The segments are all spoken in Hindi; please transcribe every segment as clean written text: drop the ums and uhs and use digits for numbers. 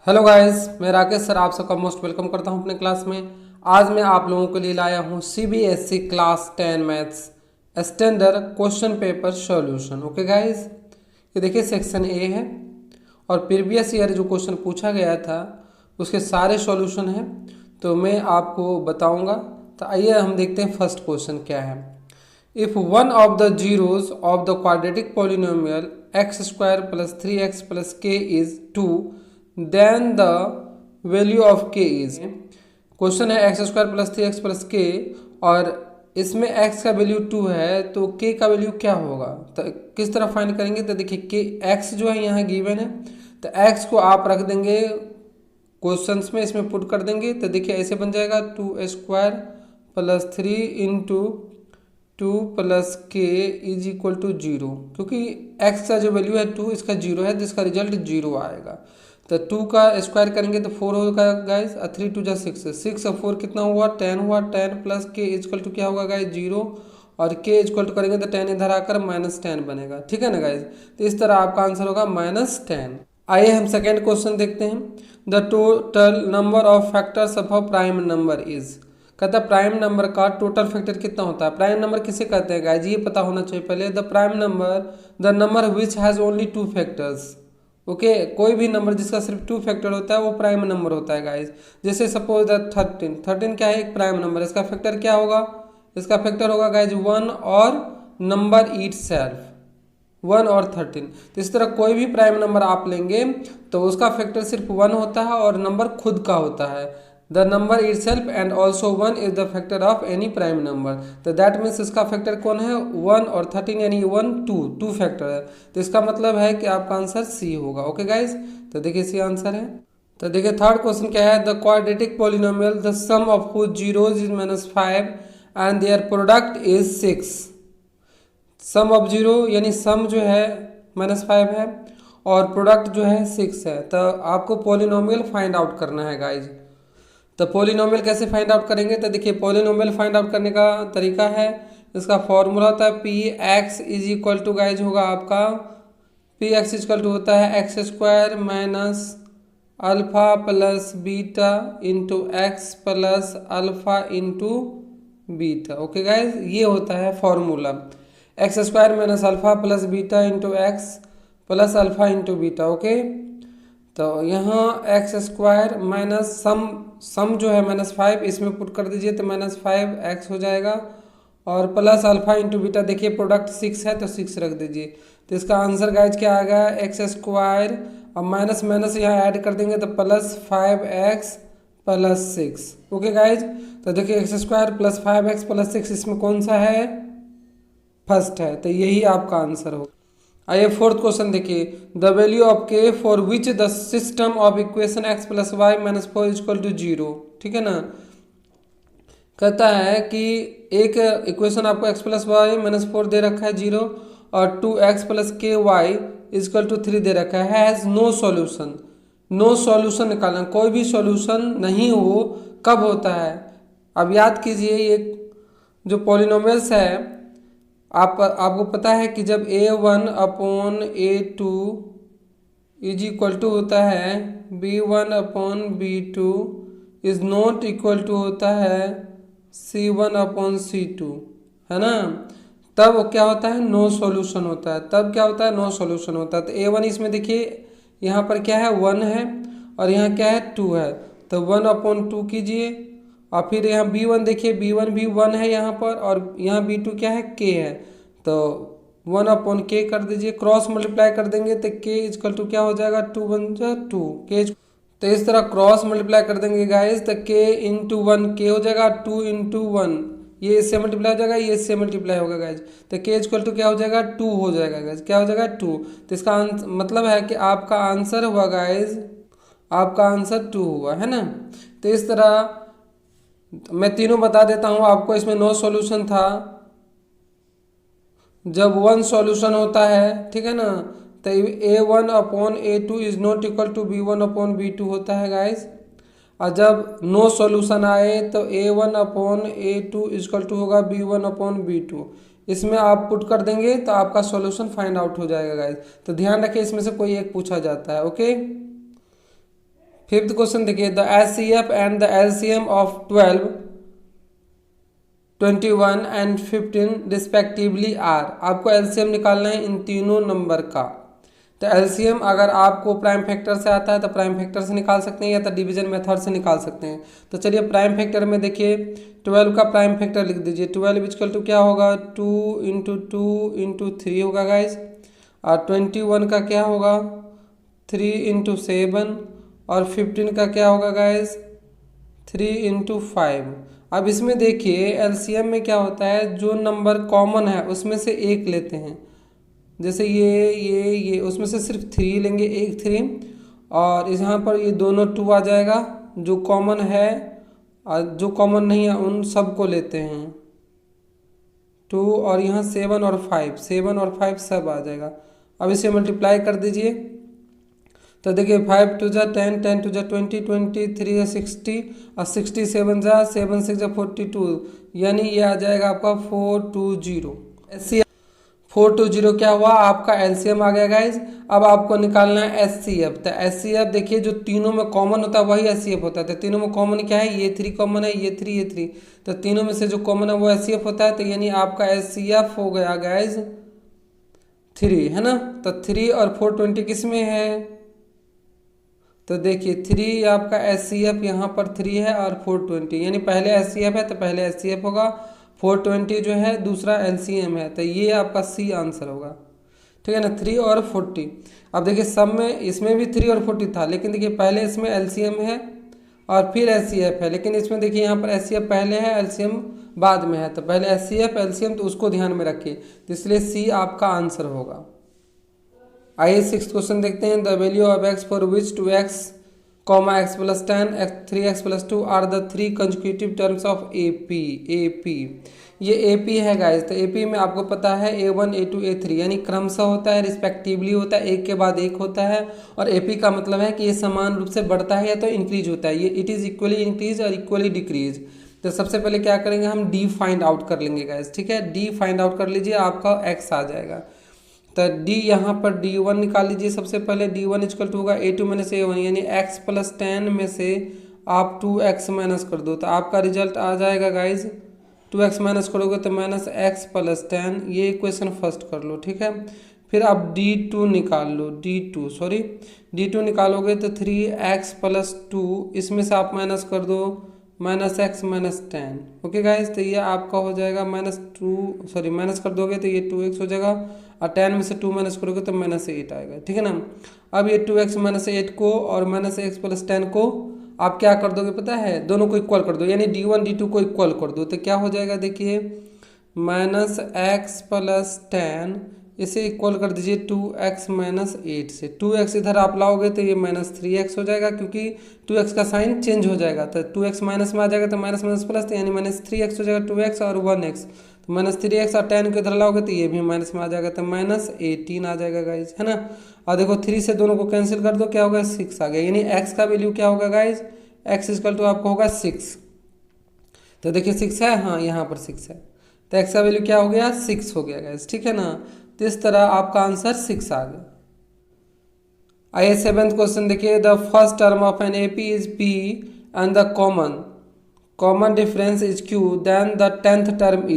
हेलो गाइस, मैं राकेश सर आप सबका मोस्ट वेलकम करता हूं अपने क्लास में। आज मैं आप लोगों के लिए लाया हूं CBSE class 10 maths standard question paper solution. Okay guys, ये देखिए सेक्शन ए है और प्रीवियस ईयर जो क्वेश्चन पूछा गया था उसके सारे सॉल्यूशन हैं, तो मैं आपको बताऊंगा। तो आइए हम देखते हैं फर्स्ट क्वेश्चन क्या है। If one of the zeros of the quadratic polynomial x square plus 3x plus k is 2, then the value of k is. Question है x square plus 3x plus k, और इसमें x का वैल्यू 2 है तो k का वैल्यू क्या होगा। तो किस तरह फाइंड करेंगे, तो देखिए के x जो है यहाँ गिवन है, तो x को आप रख देंगे क्वेश्चंस में, इसमें पुट कर देंगे। तो देखिए ऐसे बन जाएगा 2 square plus 3 into 2 plus k is equal to 0, क्योंकि x का जो वैल्यू है 2, इसका 0 है, जिसका रिजल्ट 0 आएगा। तो 2 का स्क्वायर करेंगे तो 4 होगा गाइज, 3 2 जा 6, 6 और 4 कितना हुआ 10 हुआ, 10 प्लस के इजक्वल टू क्या होगा गाइज 0, और के इजक्वल टू करेंगे तो 10 इधर आकर -10 बनेगा। ठीक है ना गाइज, तो इस तरह आपका आंसर होगा -10। आइए हम सेकेंड क्वेश्चन देखते हैं। The total number of factors of a prime number is. कहता है प्राइम नंबर का टोटल फैक्टर कितना होता है। प्राइम नंबर किसे कहते हैं गाइज, ये पता होना चाहिए पहले। The prime number the number which has only 2 factors. Okay, कोई भी नंबर जिसका सिर्फ 2 फैक्टर होता है वो प्राइम नंबर होता है गाइज। जैसे सपोज द 13 क्या है, एक प्राइम नंबर, इसका फैक्टर क्या होगा, इसका फैक्टर होगा गाइज 1 और नंबर इट सेल्फ, 1 और 13। तो इस तरह कोई भी प्राइम नंबर आप लेंगे तो उसका फैक्टर सिर्फ 1 होता है और नंबर खुद का होता है। The number it self and also 1 is the factor of any prime number. तो दैट मीन्स इसका फैक्टर कौन है, 1 और 13, यानी 1 2 फैक्टर है। तो इसका मतलब है कि आपका आंसर सी होगा। ओके गाइज, तो देखिए सी आंसर है। तो देखिए थर्ड क्वेश्चन क्या है। The quadratic polynomial the sum of whose zeroes is -5 and their product is 6। Sum of zero यानी सम जो है -5 है और प्रोडक्ट जो है 6 है। तो आपको पॉलिनोमियल फाइंड आउट करना है गाइज। तो पॉलिनोमियल कैसे फाइंड आउट करेंगे, तो देखिए पॉलिनोमियल फाइंड आउट करने का तरीका है, इसका फॉर्मूला होता है P X is equal to guys होगा आपका, पी एक्स इक्वल टू होता है x square minus alpha plus beta into X plus alpha into beta. Okay guys, ये होता है formula, X square minus alpha plus beta into X plus alpha into beta. Okay, तो यहाँ एक्स स्क्वायर माइनस सम जो है -5, इसमें पुट कर दीजिए तो -5x हो जाएगा, और प्लस अल्फा इंटू बीटा, देखिए प्रोडक्ट 6 है तो 6 रख दीजिए। तो इसका आंसर गाइज क्या आ गया, एक्स स्क्वायर, अब माइनस माइनस यहाँ ऐड कर देंगे तो plus 5x plus 6। Okay guys, तो देखिए x square plus 5x plus 6 इसमें कौन सा है, फर्स्ट है, तो यही आपका आंसर होगा। आइए फोर्थ क्वेश्चन देखिए। The value of K for which the system of equation X plus Y minus 4 equal to 0। ठीक है ना, कहता है कि एक इक्वेशन आपको एक्स प्लस वाई माइनस 4 दे रखा है 0, और 2x प्लस के वाई इक्वल टू 3 दे रखा है, has no solution. No solution निकालना, कोई भी सॉल्यूशन नहीं हो, कब होता है। अब याद कीजिए ये जो पॉलिनोमियल्स है, आपको पता है कि जब a1 upon a2 is equal to होता है b1 upon b2 is not equal to होता है c1 अपॉन c2, है ना, तब क्या होता है, नो सॉल्यूशन होता है। तब क्या होता है, नो सॉल्यूशन होता है। तो a1 इसमें देखिए यहाँ पर क्या है 1 है और यहाँ क्या है 2 है, तो 1 अपॉन 2 कीजिए, और फिर यहाँ b1 देखिए b1 भी 1 है यहाँ पर, और यहाँ b2 क्या है k है, तो 1 अपॉन k कर दीजिए, क्रॉस मल्टीप्लाई कर देंगे तो k इजकल टू क्या हो जाएगा 2 1 जा 2 k। तो इस तरह क्रॉस मल्टीप्लाई कर देंगे गाइस तो k इंटू 1 k हो जाएगा, 2 इंटू 1 ये इससे मल्टीप्लाई हो जाएगा, ये इससे मल्टीप्लाई होगा गाइज, तो k इक्वल टू क्या हो जाएगा 2 हो जाएगा गाइज, क्या हो जाएगा 2। तो इसका मतलब है कि आपका आंसर हुआ गाइज, आपका आंसर 2 हुआ, है ना। तो इस तरह मैं तीनों बता देता हूँ आपको। इसमें नो सॉल्यूशन था, जब 1 सॉल्यूशन होता है, ठीक है ना, तो a1 upon a2 is not equal to b1 upon b2 होता है गाइज। और जब नो सॉल्यूशन आए तो a1 upon a2 equal to होगा b1 अपॉन b2। इसमें आप पुट कर देंगे तो आपका सॉल्यूशन फाइंड आउट हो जाएगा गाइज। तो ध्यान रखिए इसमें से कोई एक पूछा जाता है। ओके, फिफ्थ क्वेश्चन देखिए, the HCF and the LCM of 12, 21 and 15 respectively are. आपको एलसीएम निकालना है इन तीनों नंबर का। तो एलसीएम अगर आपको प्राइम फैक्टर से आता है तो प्राइम फैक्टर से निकाल सकते हैं या तो डिवीजन मेथड से निकाल सकते हैं। तो चलिए प्राइम फैक्टर में देखिए 12 का प्राइम फैक्टर लिख दीजिए। 12 इक्वल टू क्या होगा, 2 इंटू 2 इंटू 3 होगा गाइज। और 21 का क्या होगा, 3 इंटू 7। और 15 का क्या होगा गाइज, 3 इंटू 5। अब इसमें देखिए एलसीएम में क्या होता है, जो नंबर कॉमन है उसमें से एक लेते हैं। जैसे ये उसमें से सिर्फ 3 लेंगे, एक 3, और यहाँ पर ये दोनों 2 आ जाएगा जो कॉमन है, और जो कॉमन नहीं है उन सब को लेते हैं 2, और यहाँ 7 और 5, 7 और 5 सब आ जाएगा। अब इसे मल्टीप्लाई कर दीजिए तो देखिए 5 टू जा 10, 10 टू जा 20, 20 3 जा 60, और 60 7 जा 7 6 जा 42, यानी ये आ जाएगा आपका 420। एचसीएफ 420 क्या हुआ, आपका एलसीएम आ गया गाइज। अब आपको निकालना है एचसीएफ। तो एचसीएफ देखिए जो तीनों में कॉमन होता है वही एचसीएफ होता है। तो तीनों में कॉमन क्या है, ये 3 कॉमन है, ये 3 ये 3, तो तीनों में से जो कॉमन है वो एचसीएफ होता है। तो यानी आपका एचसीएफ हो गया गाइज 3, है ना। तो 3 और 420 किस में है, तो देखिए 3 आपका एचसीएफ यहाँ पर 3 है और 420, यानी पहले एचसीएफ है तो पहले एचसीएफ होगा, 420 जो है दूसरा एलसीएम है। तो ये आपका सी आंसर होगा, ठीक है ना, 3 और 40। अब देखिए सब में इसमें भी 3 और 40 था, लेकिन देखिए पहले इसमें एलसीएम है और फिर एचसीएफ है, लेकिन इसमें देखिए यहाँ पर एचसीएफ पहले है, एलसीएम बाद में है। तो पहले एचसीएफ एलसीएम तो उसको ध्यान में रखिए, तो इसलिए सी आपका आंसर होगा। आइए 6th क्वेश्चन देखते हैं। The value of x for which 2x, x plus 10, 3x plus 2 are the 3 consecutive terms of AP। ये AP है गाइस। तो AP में आपको पता है A1 A2 A3 यानी क्रमशः होता है, रिस्पेक्टिवली होता है, एक के बाद एक होता है। और AP का मतलब है कि ये समान रूप से बढ़ता है या तो इंक्रीज होता है, ये इट इज़ इक्वली इंक्रीज और इक्वली डिक्रीज। तो सबसे पहले क्या करेंगे, हम D फाइंड आउट कर लेंगे गाइस, ठीक है। D फाइंड आउट कर लीजिए, आपका x आ जाएगा। तो D यहाँ पर D1 निकाल लीजिए सबसे पहले। D1 इक्वल टू होगा A2 माइनस A1, यानी x प्लस 10 में से आप 2x माइनस कर दो तो आपका रिजल्ट आ जाएगा गाइज। 2x माइनस करोगे तो माइनस x प्लस 10, ये इक्वेशन फर्स्ट कर लो, ठीक है। फिर आप D2 निकाल लो, D2 निकालोगे तो 3x प्लस 2, इसमें से आप माइनस कर दो minus x minus 10, okay guys. तो ये आपका हो जाएगा माइनस कर दोगे तो ये 2x हो जाएगा, और 10 में से 2 माइनस करोगे तो माइनस 8 आएगा, ठीक है ना। अब ये 2x माइनस 8 को और माइनस x प्लस 10 को आप क्या कर दोगे पता है, दोनों को इक्वल कर दो, यानी D1 D2 को इक्वल कर दो। तो क्या हो जाएगा देखिए, माइनस x प्लस 10 इसे इक्वल कर दीजिए 2x माइनस 8 से। 2x इधर आप लाओगे तो ये माइनस 3x हो जाएगा, क्योंकि 2x का साइन चेंज हो जाएगा। तो 2x माइनस में आ जाएगा तो माइनस माइनस प्लस, तो यानी माइनस 3x हो जाएगा, 2x और 1x, तो माइनस 3x और 10 को इधर लाओगे तो ये भी माइनस में आ जाएगा, तो माइनस 18 आ जाएगा गाइज, है ना। और देखो 3 से दोनों को कैंसिल कर दो, क्या होगा 6 आ गया, यानी x का वैल्यू क्या होगा गाइज, x इक्वल टू आपको होगा 6। तो देखिए 6 है, हाँ यहाँ पर 6 है, तो x का वैल्यू क्या हो गया 6 हो गया गाइज, ठीक है ना। तो इस तरह आपका आंसर 6 आ गया। आइए 7th क्वेश्चन देखिए। The first term of an AP is P and the common difference is Q, then the 10th term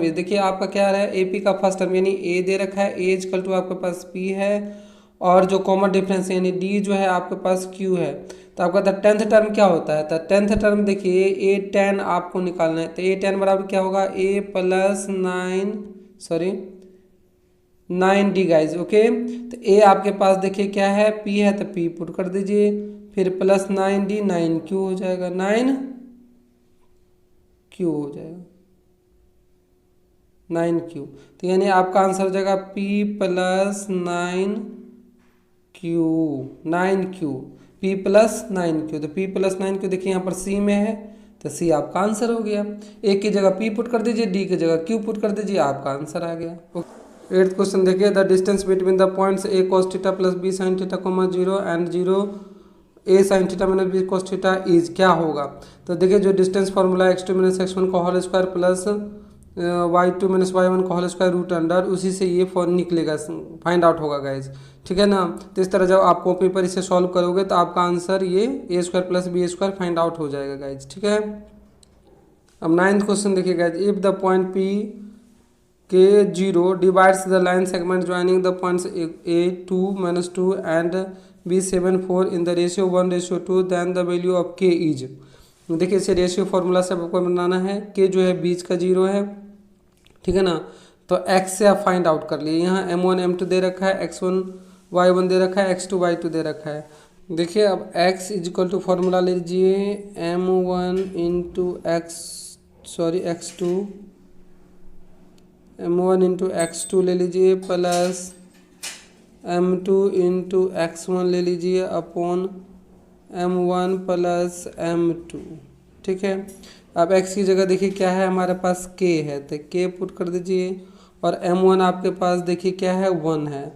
is, देखिए आपका क्या है, AP का फर्स्ट टर्म यानी A दे रखा है, A इक्वल टू आपके पास P है, और जो कॉमन डिफरेंस यानी D जो है आपके पास Q है। तो आपका द 10th टर्म क्या होता है, तो 10th टर्म देखिए A10 आपको निकालना है। तो A10 बराबर क्या होगा, A plus 9D guys, okay. तो A आपके पास देखिए क्या है, P है, तो P पुट कर दीजिए, फिर प्लस 9D 9Q हो जाएगा, 9Q हो जाएगा, 9Q। तो यानी आपका आंसर हो जाएगा P plus 9Q, P plus 9Q। तो P प्लस 9Q देखिए यहाँ पर C में है, तो C आपका आंसर हो गया। A की जगह P पुट कर दीजिए, D की जगह Q पुट कर दीजिए, आपका आंसर आ गया। 8th क्वेश्चन देखिए। The distance between the points A cos theta plus B sin theta 0 and 0 A sin theta minus B cos theta is क्या होगा। तो देखिए जो distance formula x2 minus x1 का whole square plus y2 minus y1 का होल स्क्वायर रूट अंडर, उसी से ये फॉर्म निकलेगा, फाइंड आउट होगा गाइज, ठीक है ना। तो इस तरह जब आप कॉपी पर इसे सॉल्व करोगे तो आपका आंसर ये a square plus b square find out हो जाएगा गाइज, ठीक है। अब 9th क्वेश्चन देखिए guys, if the point p k zero divides the line segment joining the points A2 -2 and B7 4 in the ratio 1:2, then the value of k is. देखिए इसे रेशियो फार्मूला से आपको बनाना है, के जो है बीच का जीरो है, ठीक है ना। तो x से आप फाइंड आउट कर लिए, यहाँ m1 m2 दे रखा है, x1 y1 दे रखा है, x2 y2 दे रखा है। देखिए अब x इजिकल टू फार्मूला ले लीजिए m1 इंटू x2 ले लीजिए प्लस m2 इंटू x1 ले लीजिए अपॉन m1 प्लस m2, ठीक है। अब x की जगह देखिए क्या है हमारे पास, k है, तो k पुट कर दीजिए, और m1 आपके पास देखिए क्या है 1 है,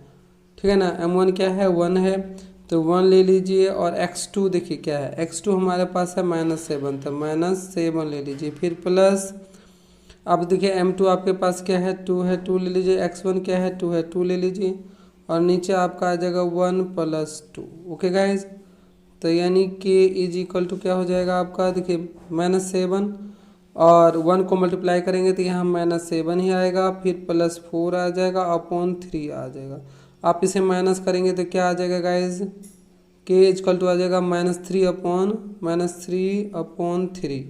ठीक है ना। m1 क्या है 1 है, तो 1 ले लीजिए, और x2 देखिए क्या है, x2 हमारे पास है -7, तो -7 ले लीजिए, फिर प्लस अब देखिए m2 आपके पास क्या है 2 है, 2 ले लीजिए, x1 क्या है 2 है, 2 ले लीजिए, और नीचे आपका आ जाएगा 1 + 2। ओके गाइज, तो यानी कि इज इक्वल टू क्या हो जाएगा आपका, देखिए -7 और 1 को मल्टीप्लाई करेंगे तो यहाँ -7 ही आएगा, फिर +4 आ जाएगा अपॉन 3 आ जाएगा। आप इसे माइनस करेंगे तो क्या आ जाएगा गाइज, के इक्वल टू आ जाएगा -3/3।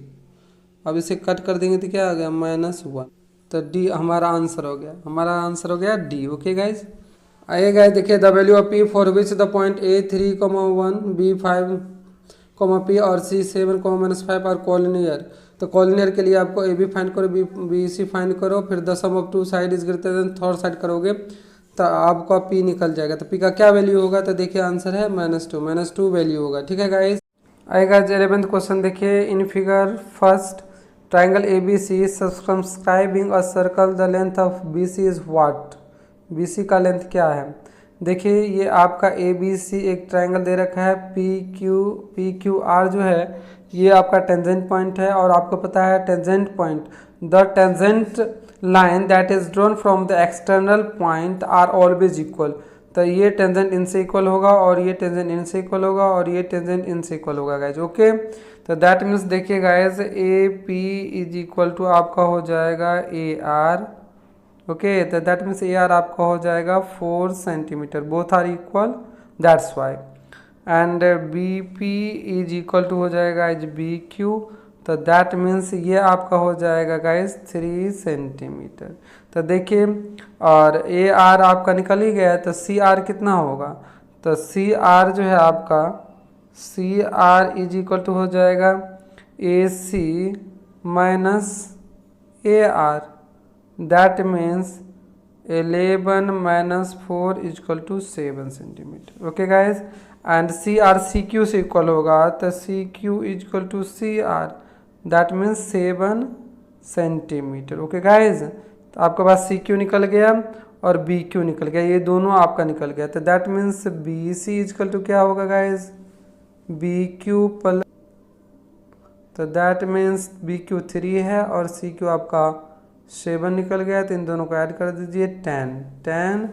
अब इसे कट कर देंगे तो क्या आ गया -1। तो डी हमारा आंसर हो गया, डी। ओके गाइज, आइए गाइज देखिए the value of P for which the point A3,1 B5, P और C7, -5 और कॉलिनियर। तो कॉलिनियर के लिए आपको AB फाइंड करो, BC फाइंड करो, फिर the sum of two side is greater than third side करोगे तो आपका P निकल जाएगा। तो P का क्या वैल्यू होगा, तो देखिए आंसर है -2 वैल्यू होगा, ठीक है गाइज। आएगा 11th क्वेश्चन देखिए, in figure first triangle ABC subscribing a circle, the length of BC is what. BC का लेंथ क्या है, देखिए ये आपका ABC एक ट्राइंगल दे रखा है, PQR जो है ये आपका टेंजेंट पॉइंट है, और आपको पता है tangent point, the tangent line that is drawn from the external point are always equal. तो ये टेंजेंट इनसे इक्वल होगा, और ये टेंजेंट इनसे इक्वल होगा, और ये टेंजेंट इनसे इक्वल होगा गाइज। ओके, तो दैट मीन्स देखिए guys AP is equal to आपका हो जाएगा AR। ओके, तो दैट मीन्स AR आपका हो जाएगा 4 centimetre, both are equal, that's why. And BP is equal to हो जाएगा इज BQ, तो दैट मीन्स ये आपका हो जाएगा गाइज 3 सेंटीमीटर। तो देखिए और AR आपका निकल ही गया है, तो CR कितना होगा, तो CR जो है आपका CR इज इक्वल टू हो जाएगा AC - AR, that means 11 - 4 is equal to 7 centimetre. Okay guys, and CR CQ से इक्वल होगा, तो CQ is equal to CR, that means 7 centimetre. Okay guys, तो आपके पास CQ निकल गया और BQ निकल गया, ये दोनों आपका निकल गया, तो that means BC is equal to क्या होगा गाइज, BQ प्लस, तो दैट मीन्स BQ 3 है और CQ आपका 7 निकल गया, तो इन दोनों को ऐड कर दीजिए 10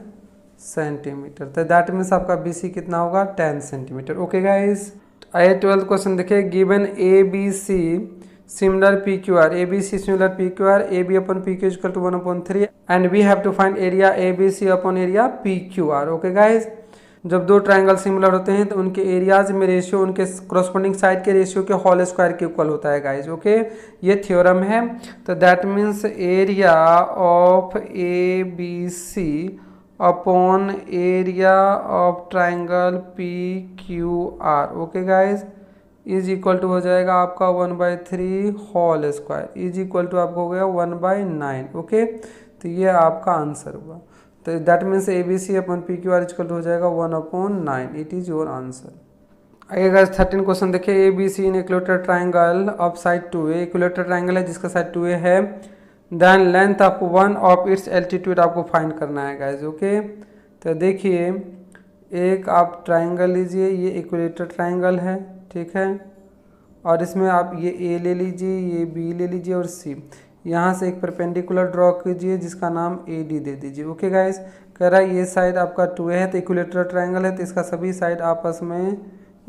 सेंटीमीटर। तो दैट मीन्स आपका BC कितना होगा 10 सेंटीमीटर। ओके गाइज, आइए 12th क्वेश्चन देखिए, given ABC similar PQR, ABC similar PQR, AB upon PQ equal to 1/3 and we have to find area ABC upon area PQR। Okay guys, जब दो ट्राइंगल सिमिलर होते हैं तो उनके एरियाज में रेशियो उनके करस्पॉन्डिंग साइड के रेशियो के होल स्क्वायर के इक्वल होता है गाइज। ओके, ये थ्योरम है, तो that means area of ABC upon area of triangle PQR, okay guys, is equal to हो जाएगा आपका 1/3 whole square, is equal to आपको हो गया 1/9। ओके, तो ये आपका आंसर हुआ, तो that means ABC upon PQR equal to हो जाएगा 1/9, इट इज योर आंसर। आइए गाइस 13 क्वेश्चन देखिए, ABC in equilateral triangle of side 2A, equilateral triangle है जिसका साइड 2A है, then length of one of its altitude आपको फाइंड करना है गाइज। ओके, तो देखिए एक आप ट्राइंगल लीजिए, ये इक्विलेटरल ट्राइंगल है, ठीक है, और इसमें आप ये A ले लीजिए, ये B ले लीजिए और C, यहाँ से एक परपेंडिकुलर ड्रॉ कीजिए जिसका नाम ए डी दे दीजिए। ओके गाइस, कह रहा है ये साइड आपका 2a है तो इक्विलेटरल ट्रायंगल है तो इसका सभी साइड आपस में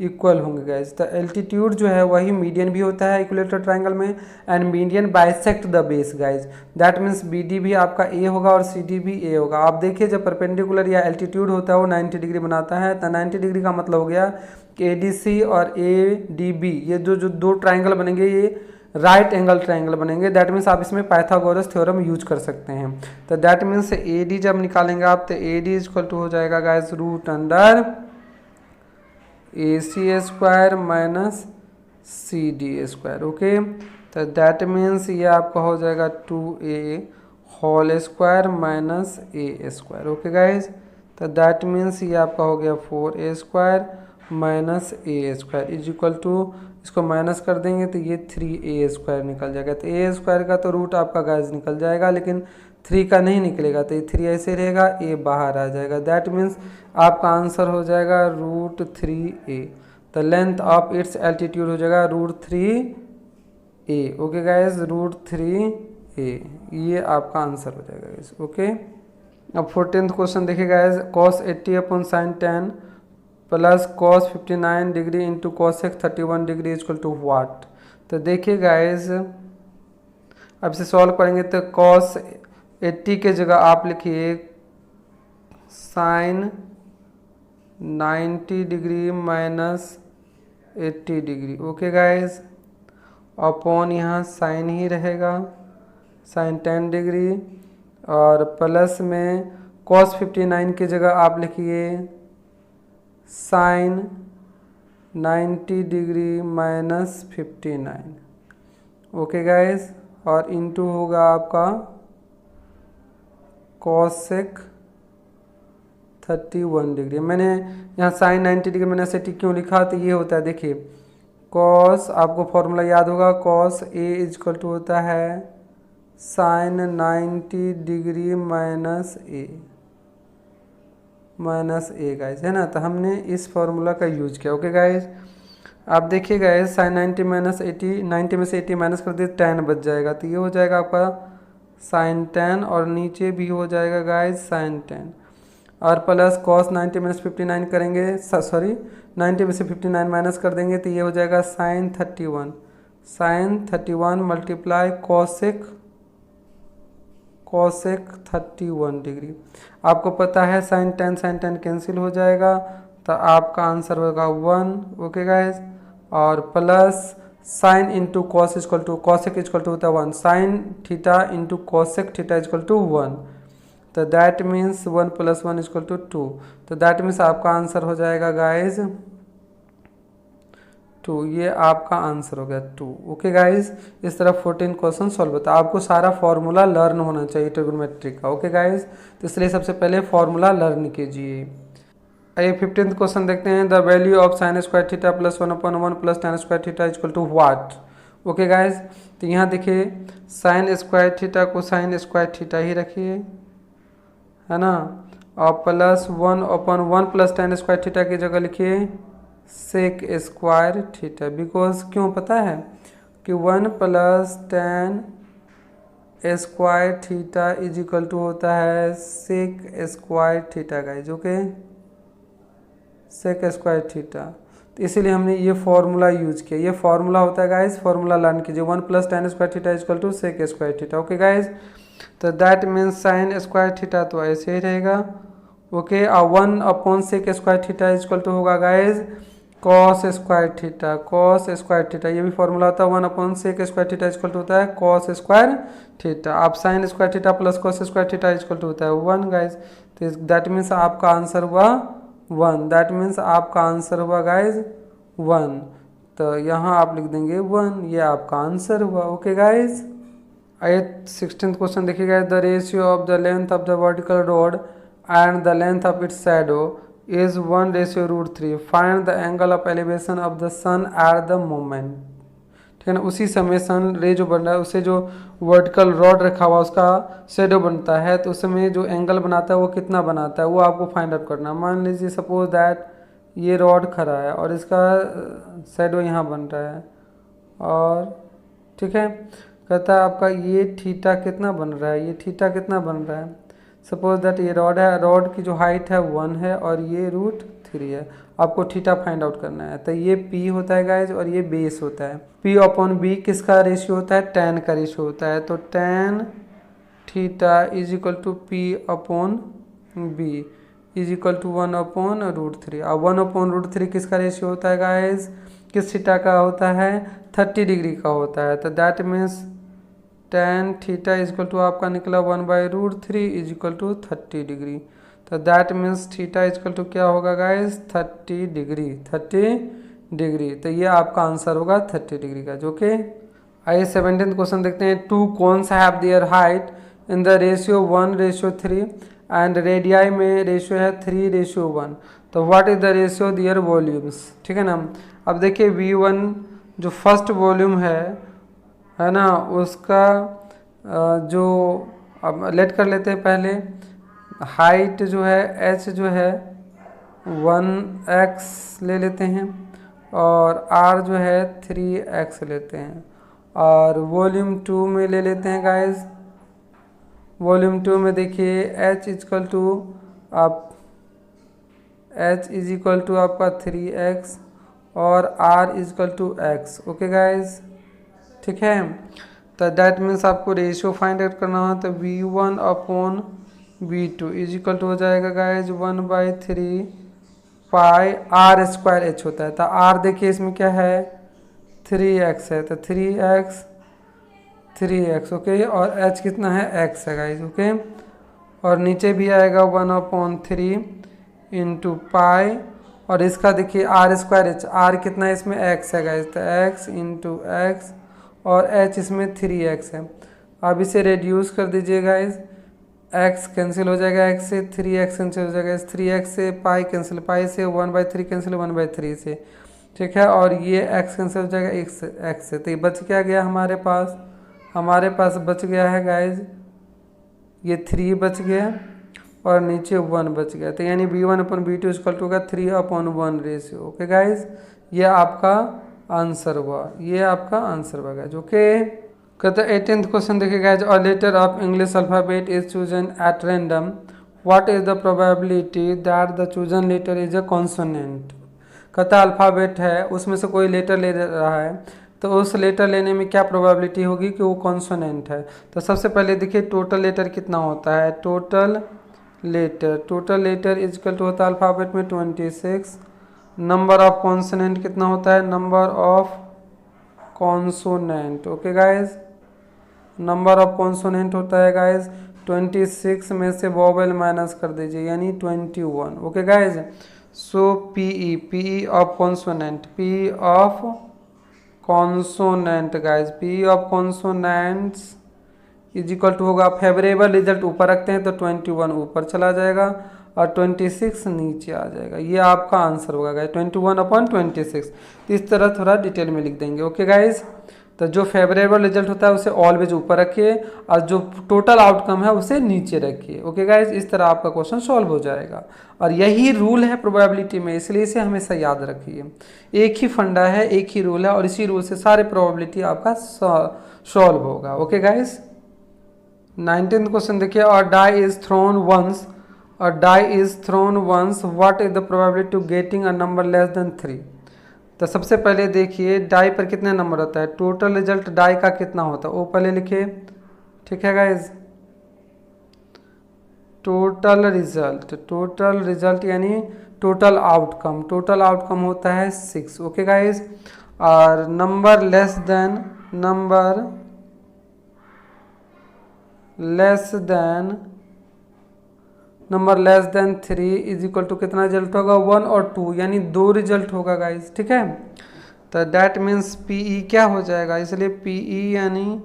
इक्वल होंगे गाइस। तो एल्टीट्यूड जो है वही मीडियन भी होता है इक्विलेटरल ट्रायंगल में, and median bisect the base guys. That means B D भी आपका ए होगा और सी डी भी ए होगा। आप देखिए जब परपेंडिकुलर या एल्टीट्यूड होता है वो 90 डिग्री बनाता है, तो 90 डिग्री का मतलब हो गया कि ए डी सी और ए डी बी ये जो जो दो ट्राइंगल बनेंगे ये राइट एंगल ट्राइंगल बनेंगे। दैट मीन्स आप इसमें पाइथागोरस थ्योरम यूज कर सकते हैं। तो दैट मीन्स ए डी जब निकालेंगे आप तो ए डी इक्वल टू हो जाएगा guys root under a c square minus c d square. Okay, तो दैट मीन्स ये आपका हो जाएगा 2a whole square minus a square. Okay guys, तो दैट मीन्स ये आपका हो गया 4a square minus a square is equal to, इसको माइनस कर देंगे तो ये 3a स्क्वायर निकल जाएगा। तो ए स्क्वायर का तो रूट आपका गाइज निकल जाएगा लेकिन 3 का नहीं निकलेगा, तो ये 3 ऐसे रहेगा, a बाहर आ जाएगा। दैट मीन्स आपका आंसर हो जाएगा रूट 3a। तो लेंथ ऑफ इट्स एल्टीट्यूड हो जाएगा root 3a। Okay guys, root 3a ये आपका आंसर हो जाएगा गाइज। ओके, अब 14th क्वेश्चन देखिए guys, cos 80 upon sine 10 plus cos 59 degree into cosec 31 degree equal to what. तो देखिए गाइज अब इसे सॉल्व करेंगे तो cos 80 के जगह आप लिखिए sine 90 degree minus 80 degree. Okay guys, upon यहाँ साइन ही रहेगा साइन 10 डिग्री, और प्लस में cos 59 की जगह आप लिखिए sine 90 degree minus 59। Okay guys, और इंटू होगा आपका cosec 31 डिग्री। मैंने यहाँ साइन 90 डिग्री मैंने ऐसे टिक क्यों लिखा, तो ये होता है देखिए cos, आपको फॉर्मूला याद होगा cos a इक्वल टू होता है साइन 90 डिग्री माइनस ए गाइज, है ना। तो हमने इस फॉर्मूला का यूज किया। ओके गाइज, आप देखिए गाइज साइन 90 माइनस 80, 90 में से 80 माइनस कर दिए 10 बच जाएगा, तो ये हो जाएगा आपका साइन 10 और नीचे भी हो जाएगा गाइज साइन 10, और प्लस cos 90 माइनस 59 करेंगे, सॉरी 90 में से 59 माइनस कर देंगे तो ये हो जाएगा साइन 31 मल्टीप्लाई cosec 31 डिग्री। आपको पता है साइन 10 कैंसिल हो जाएगा तो आपका आंसर होगा 1। ओके गाइज, और plus sine into cos equal to cosec equal to होता है 1, sine theta into cosec theta equal to 1, तो that means 1 plus 1 equal to 2। तो दैट मीन्स आपका आंसर हो जाएगा गाइज 2, ये आपका आंसर हो गया 2। ओके गाइज, इस तरह 14 क्वेश्चन सॉल्व होता है। आपको सारा फॉर्मूला लर्न होना चाहिए ट्रिग्नोमेट्री का। ओके गाइज, तो इसलिए सबसे पहले फॉर्मूला लर्न कीजिए। आइए 15th क्वेश्चन देखते हैं, the value of sine square theta plus 1/1 plus tan square theta equal to what. Okay guys, तो यहाँ देखिए साइन स्क्वायर थीटा को साइन स्क्वायर थीटा ही रखिए, है ना, और plus 1/1 plus tan square theta की जगह लिखिए सेक स्क्वायर थीटा, बिकॉज क्यों पता है कि 1 plus tan square theta is equal to होता है sec square theta guys. Okay, sec square theta, तो इसीलिए हमने ये फॉर्मूला यूज किया। ये फॉर्मूला होता है गाइज, फॉर्मूला लर्न कीजिए 1 plus tan square theta equal to sec square theta. Okay guys, तो that means sine square theta तो ऐसे ही रहेगा। ओके, और 1 upon sec square theta equal to होगा गाइज कॉस स्क्वायर थीटा, ये भी फॉर्मूला होता है 1 upon sec square theta equal to होता है कॉस स्क्वायर थीटा। आप sine square theta plus cos square theta equal to होता है 1 गाइज। तो दैट मीन्स आपका आंसर हुआ 1, दैट मीन्स आपका आंसर हुआ गाइज 1। तो यहाँ आप लिख देंगे 1, ये आपका आंसर हुआ। ओके गाइज, आइए 16th क्वेश्चन देखिएगा, the ratio of the length of the vertical rod and the length of its shadow is 1:√3, find the angle of elevation of the sun at the moment. ठीक है ना, उसी समय सन रे जो बन रहा है उससे जो वर्टिकल रॉड रखा हुआ उसका शेडो बनता है, तो उस समय जो एंगल बनाता है वो कितना बनाता है वो आपको फाइंड आउट करना है। मान लीजिए सपोज दैट ये रॉड खड़ा है और इसका शेडो यहाँ बन रहा है, और ठीक है, कहता है आपका ये थीटा कितना बन रहा है, ये थीटा कितना बन रहा है। सपोज दैट ये रॉड है, रॉड की जो हाइट है 1 है और ये √3 है। आपको थीटा फाइंड आउट करना है। तो ये P होता है गाइज और ये बेस होता है। P/B किसका रेशियो होता है, tan का रेशियो होता है। तो tan theta is equal to P/B is equal to 1/√3। अब 1/√3 किसका रेशियो होता है गाइज, किस थीटा का होता है, 30 डिग्री का होता है। तो that means tan theta is equal to आपका निकला 1/√3 इज इक्वल टू 30 डिग्री। तो that means theta is equal to क्या होगा गाइज, 30 डिग्री, 30 डिग्री। तो ये आपका आंसर होगा 30 डिग्री का, जो कि आइए 17th क्वेश्चन देखते हैं। Two cones have their height in the ratio 1:3 and radii में रेशियो है 3:1। तो what is the ratio their volumes, ठीक है ना। अब देखिए V1 जो फर्स्ट वॉल्यूम है ना, उसका जो अब लेट कर लेते हैं पहले। हाइट जो है h जो है 1x ले लेते हैं और r जो है 3x लेते हैं। और वॉल्यूम 2 में ले लेते हैं गाइस। वॉल्यूम 2 में देखिए h इक्वल टू आपका 3x और r equal to x। Okay guys, ठीक है। तो दैट मीन्स आपको रेशियो फाइंड आउट करना हो तो V1/V2 इज इक्वल टू हो जाएगा गाइज 1/3 पाई r²h होता है। तो r देखिए इसमें क्या है, 3x है। तो 3x ओके, और h कितना है, x है गाइज। ओके, और नीचे भी आएगा 1/3 इंटू पाई, और इसका देखिए r²h, r कितना है इसमें, x है गाइज। तो x इंटू x और h इसमें 3x है। अब इसे रेड्यूस कर दीजिए गाइज, x कैंसिल हो जाएगा, x से 3x कैंसिल हो जाएगा, 3x से पाई कैंसिल, पाई से 1/3 कैंसिल 1/3 से, ठीक है। और ये x कैंसिल हो जाएगा x से। तो ये बच क्या गया हमारे पास बच गया है गाइज, ये 3 बच गया और नीचे 1 बच गया। तो यानी V1/V2 इक्वल टू होगा 3/1 रेशियो। ओके गाइज, ये आपका आंसर हुआ, ये आपका आंसर हुआ गाइज। ओके, कहते 18th क्वेश्चन देखिए guys. A letter of English alphabet is chosen at random, what is the probability that the chosen letter is a consonant. कहता अल्फाबेट है, उसमें से कोई लेटर ले रहा है, तो उस लेटर लेने में क्या प्रोबेबिलिटी होगी कि वो कॉन्सोनेंट है। तो सबसे पहले देखिए टोटल लेटर कितना होता है, total letter is equal to होता है अल्फाबेट में 26। नंबर ऑफ कॉन्सोनेंट कितना होता है, number of consonant. Okay guys, number of consonant होता है गाइज 26 में से वोवेल माइनस कर दीजिए यानी 21। Okay guys, so P of consonant, P of consonant guys, P of consonants is equal to होगा, फेवरेबल रिजल्ट ऊपर रखते हैं तो 21 ऊपर चला जाएगा और 26 नीचे आ जाएगा। ये आपका आंसर होगा गाइज 21/26। तो इस तरह थोड़ा डिटेल में लिख देंगे। ओके गाइज, तो जो फेवरेबल रिजल्ट होता है उसे ऑलवेज ऊपर रखिए और जो टोटल आउटकम है उसे नीचे रखिए। ओके गाइज, इस तरह आपका क्वेश्चन सॉल्व हो जाएगा और यही रूल है प्रोबेबिलिटी में, इसलिए इसे हमेशा याद रखिए। एक ही फंडा है, एक ही रूल है और इसी रूल से सारे प्रोबेबिलिटी आपका सॉल्व होगा। ओके गाइज, 19th क्वेश्चन देखिए। और डाई is thrown once, what is the probability to getting a number less than 3। तो सबसे पहले देखिए डाई पर कितने नंबर होता है, टोटल रिजल्ट डाई का कितना होता है वो पहले लिखिए, ठीक है गाइज। टोटल रिजल्ट यानी टोटल आउटकम होता है 6। ओके गाइज, और number less than 3 is equal to कितना रिजल्ट होगा, 1 और 2 यानी 2 रिजल्ट होगा गाइज, ठीक है। तो दैट मीन्स पीई क्या हो जाएगा, इसलिए पीई यानी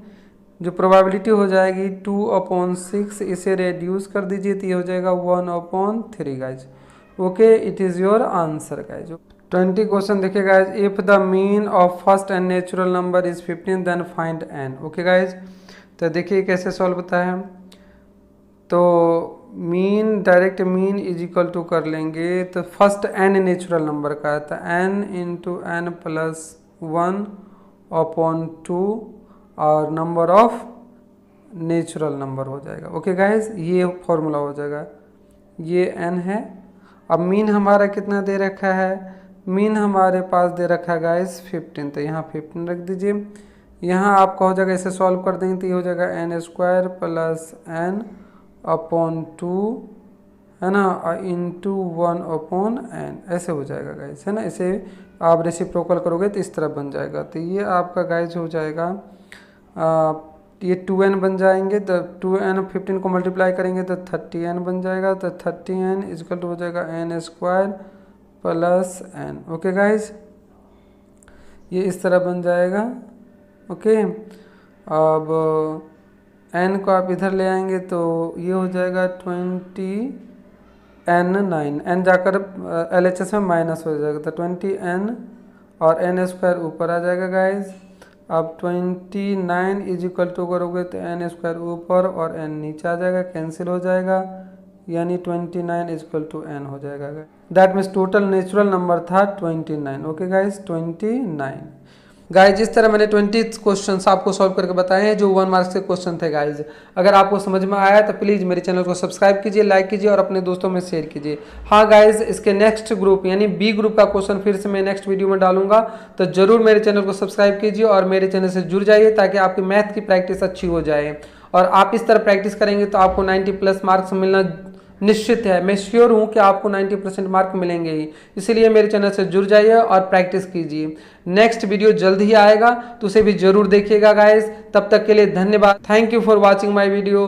जो प्रोबेबिलिटी हो जाएगी 2/6, इसे रेड्यूस कर दीजिए तो ये हो जाएगा 1/3 guys. Okay, it is your answer guys. 20 question देखिए guys. If the mean of first and natural number is 15 then find n। Okay guys, तो देखिए कैसे सॉल्व होता है। तो direct mean is equal to कर लेंगे, तो फर्स्ट n नेचुरल नंबर का है तो n × n + 1/2 और नंबर ऑफ नेचुरल नंबर हो जाएगा। ओके गाइज, ये फॉर्मूला हो जाएगा, ये n है। अब मीन हमारा कितना दे रखा है, मीन हमारे पास दे रखा है गाइज 15, तो यहाँ 15 रख दीजिए। यहाँ आपका हो जाएगा, इसे सॉल्व कर देंगे तो ये हो जाएगा n² प्लस n अपॉन 2 है ना, इंटू 1 अपॉन n, ऐसे हो जाएगा गाइज, है ना। इसे आप रेसिप्रोकल करोगे तो इस तरह बन जाएगा। तो ये आपका गाइज हो जाएगा ये 2n बन जाएंगे, तो 2n 15 को मल्टीप्लाई करेंगे तो 30n बन जाएगा। तो 30n इक्वल टू हो जाएगा n² plus n। Okay guys, ये इस तरह बन जाएगा। ओके, अब n को आप इधर ले आएंगे तो ये हो जाएगा 20n9, n जाकर LHS में माइनस हो जाएगा, तो 20n और n² ऊपर आ जाएगा गाइज। अब 29 इज इक्वल टू करोगे तो n² ऊपर और n नीचे आ जाएगा, कैंसिल हो जाएगा, यानी 29 इज इक्वल टू n हो जाएगा। That means total natural number था 29। Okay guys, 29 guys. जिस तरह मैंने 20 क्वेश्चंस आपको सॉल्व करके बताए हैं, जो 1 मार्क्स के क्वेश्चन थे गाइज। अगर आपको समझ में आया तो प्लीज़ मेरे चैनल को सब्सक्राइब कीजिए, लाइक कीजिए और अपने दोस्तों में शेयर कीजिए। हाँ गाइज, इसके नेक्स्ट ग्रुप यानी बी ग्रुप का क्वेश्चन फिर से मैं नेक्स्ट वीडियो में डालूंगा, तो जरूर मेरे चैनल को सब्सक्राइब कीजिए और मेरे चैनल से जुड़ जाइए, ताकि आपकी मैथ की प्रैक्टिस अच्छी हो जाए। और आप इस तरह प्रैक्टिस करेंगे तो आपको 90+ मार्क्स मिलना निश्चित है। मैं श्योर हूं कि आपको 90% मार्क मिलेंगे ही, इसीलिए मेरे चैनल से जुड़ जाइए और प्रैक्टिस कीजिए। नेक्स्ट वीडियो जल्द ही आएगा, तो उसे भी जरूर देखिएगा गाइस। तब तक के लिए धन्यवाद। Thank you for watching my video.